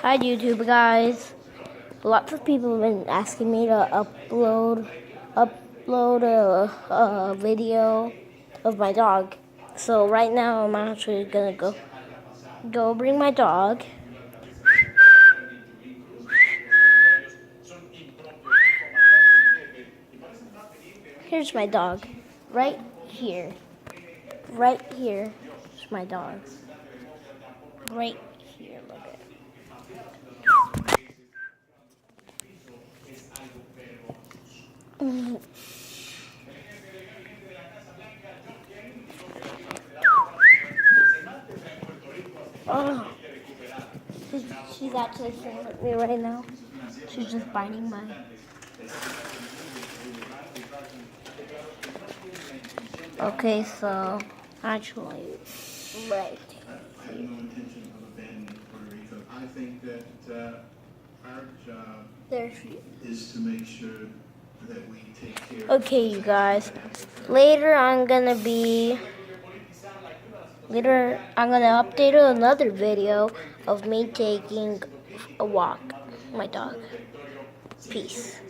Hi YouTube guys. Lots of people have been asking me to upload a video of my dog. So right now I'm actually gonna go bring my dog. Here's my dog. Right here. Right here is my dog. Right here, look at it. Oh, she's actually staring at me right now. She's just biting my. Okay, so actually, right. I have no intention of abandoning Puerto Rico. I think that our job There she is. is to make sure that we take care. Okay, you guys. Later, I'm gonna update another video of me taking a walk with my dog. Peace.